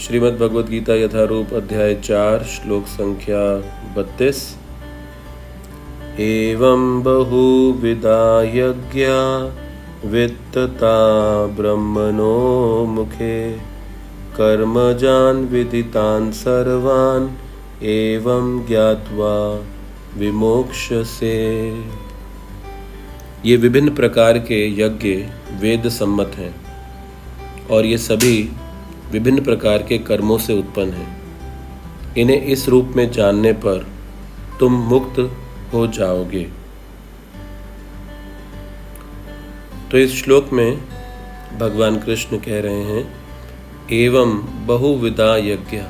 श्रीमद् भगवद गीता यथारूप अध्याय 4 श्लोक संख्या 32। एवं बहुविधा यज्ञा वित्तता ब्रह्मणो मुखे कर्मजान् विदितान् सर्वान् एवं ज्ञात्वा विमोक्ष्यसे। ये विभिन्न प्रकार के यज्ञ वेद सम्मत हैं और ये सभी विभिन्न प्रकार के कर्मों से उत्पन्न हैं। इन्हें इस रूप में जानने पर तुम मुक्त हो जाओगे। तो इस श्लोक में भगवान कृष्ण कह रहे हैं एवं बहुविधा यज्ञ,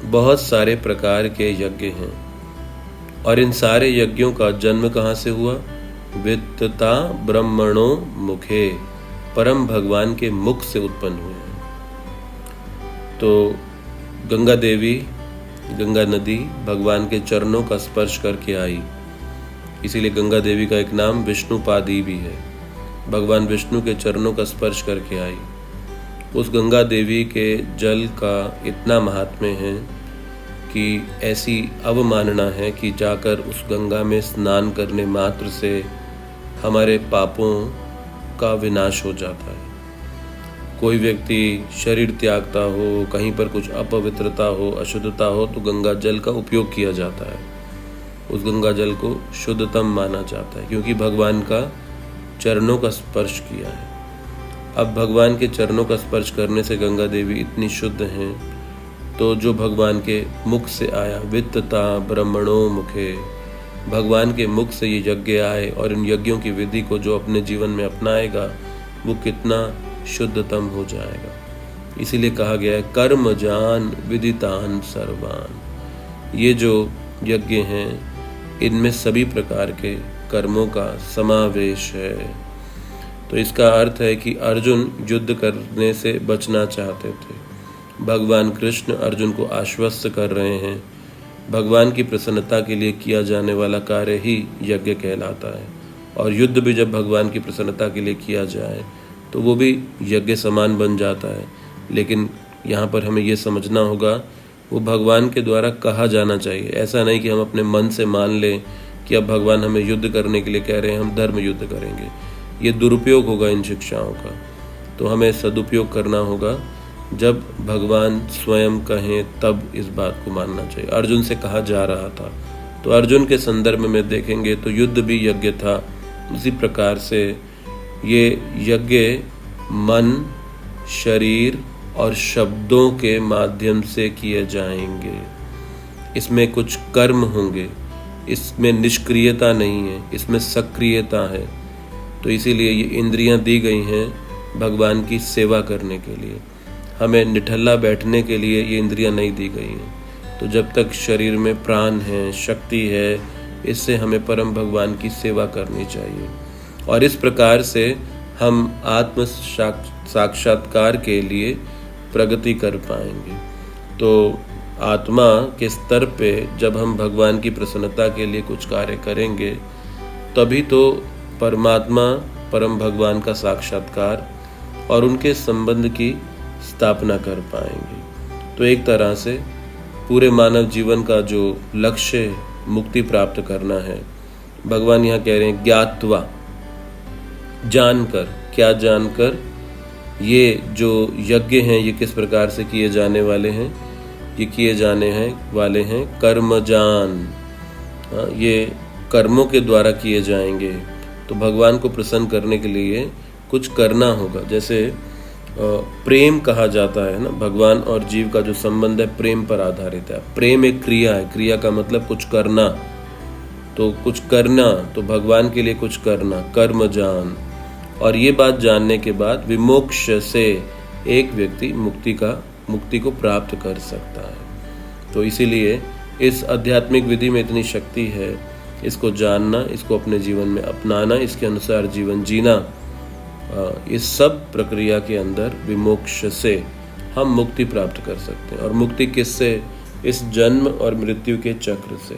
बहुत सारे प्रकार के यज्ञ हैं और इन सारे यज्ञों का जन्म कहाँ से हुआ? वित्तता ब्रह्मणो मुखे, परम भगवान के मुख से उत्पन्न हुए हैं। तो गंगा देवी, गंगा नदी भगवान के चरणों का स्पर्श करके आई, इसीलिए गंगा देवी का एक नाम विष्णुपादी भी है। भगवान विष्णु के चरणों का स्पर्श करके आई। उस गंगा देवी के जल का इतना महात्म्य है कि ऐसी अवमानना है कि जाकर उस गंगा में स्नान करने मात्र से हमारे पापों का विनाश हो जाता है। कोई व्यक्ति शरीर त्यागता हो, कहीं पर कुछ अपवित्रता हो, अशुद्धता हो, तो गंगा जल का उपयोग किया जाता है। उस गंगा जल को शुद्धतम माना जाता है क्योंकि भगवान का चरणों का स्पर्श किया है। अब भगवान के चरणों का स्पर्श करने से गंगा देवी इतनी शुद्ध हैं, तो जो भगवान के मुख से आया, वित्तता ब्रह्मणो मुखे, भगवान के मुख से ये यज्ञ आए और इन यज्ञों की विधि को जो अपने जीवन में अपनाएगा वो कितना शुद्धतम हो जाएगा। इसीलिए कहा गया है कर्म जान विदितान सर्वान। ये जो यज्ञ हैं इनमें सभी प्रकार के कर्मों का समावेश है। तो इसका अर्थ है कि अर्जुन युद्ध करने से बचना चाहते थे। भगवान कृष्ण अर्जुन को आश्वस्त कर रहे हैं भगवान की प्रसन्नता के लिए किया जाने वाला कार्य ही यज्ञ कहलाता है, और युद्ध भी जब भगवान की प्रसन्नता के लिए किया जाए तो वो भी यज्ञ समान बन जाता है। लेकिन यहाँ पर हमें ये समझना होगा वो भगवान के द्वारा कहा जाना चाहिए। ऐसा नहीं कि हम अपने मन से मान लें कि अब भगवान हमें युद्ध करने के लिए कह रहे हैं, हम धर्म युद्ध करेंगे। ये दुरुपयोग होगा इन शिक्षाओं का। तो हमें सदुपयोग करना होगा। जब भगवान स्वयं कहें तब इस बात को मानना चाहिए। अर्जुन से कहा जा रहा था, तो अर्जुन के संदर्भ में देखेंगे तो युद्ध भी यज्ञ था। उसी प्रकार से ये यज्ञ मन, शरीर और शब्दों के माध्यम से किए जाएंगे। इसमें कुछ कर्म होंगे, इसमें निष्क्रियता नहीं है, इसमें सक्रियता है। तो इसीलिए ये इंद्रियां दी गई हैं भगवान की सेवा करने के लिए। हमें निठल्ला बैठने के लिए ये इंद्रियां नहीं दी गई हैं। तो जब तक शरीर में प्राण है, शक्ति है, इससे हमें परम भगवान की सेवा करनी चाहिए और इस प्रकार से हम आत्म साक्षात्कार के लिए प्रगति कर पाएंगे। तो आत्मा के स्तर पे जब हम भगवान की प्रसन्नता के लिए कुछ कार्य करेंगे तभी तो परमात्मा, परम भगवान का साक्षात्कार और उनके संबंध की स्थापना कर पाएंगे। तो एक तरह से पूरे मानव जीवन का जो लक्ष्य मुक्ति प्राप्त करना है, भगवान यहाँ कह रहे हैं ज्ञात्वा, जानकर। क्या जानकर? ये जो यज्ञ हैं ये किस प्रकार से किए जाने वाले हैं? ये किए जाने वाले हैं कर्मजान। ये कर्मों के द्वारा किए जाएंगे। तो भगवान को प्रसन्न करने के लिए कुछ करना होगा। जैसे प्रेम कहा जाता है ना, भगवान और जीव का जो संबंध है प्रेम पर आधारित है। प्रेम एक क्रिया है, क्रिया का मतलब कुछ करना। तो कुछ करना, तो भगवान के लिए कुछ करना, कर्म जान। और ये बात जानने के बाद विमोक्ष से एक व्यक्ति मुक्ति को प्राप्त कर सकता है। तो इसीलिए इस आध्यात्मिक विधि में इतनी शक्ति है। इसको जानना, इसको अपने जीवन में अपनाना, इसके अनुसार जीवन जीना, इस सब प्रक्रिया के अंदर विमोक्ष से हम मुक्ति प्राप्त कर सकते हैं। और मुक्ति किससे? इस जन्म और मृत्यु के चक्र से।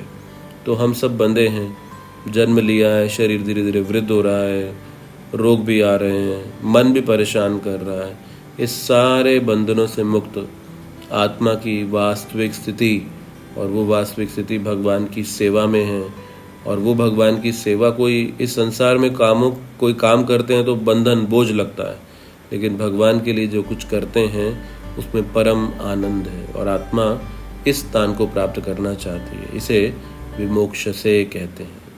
तो हम सब बंधे हैं, जन्म लिया है, शरीर धीरे धीरे वृद्ध हो रहा है, रोग भी आ रहे हैं, मन भी परेशान कर रहा है। इस सारे बंधनों से मुक्त आत्मा की वास्तविक स्थिति, और वो वास्तविक स्थिति भगवान की सेवा में है। और वो भगवान की सेवा, कोई इस संसार में कोई काम करते हैं तो बंधन बोझ लगता है, लेकिन भगवान के लिए जो कुछ करते हैं उसमें परम आनंद है, और आत्मा इस स्थान को प्राप्त करना चाहती है। इसे विमोक्ष से कहते हैं।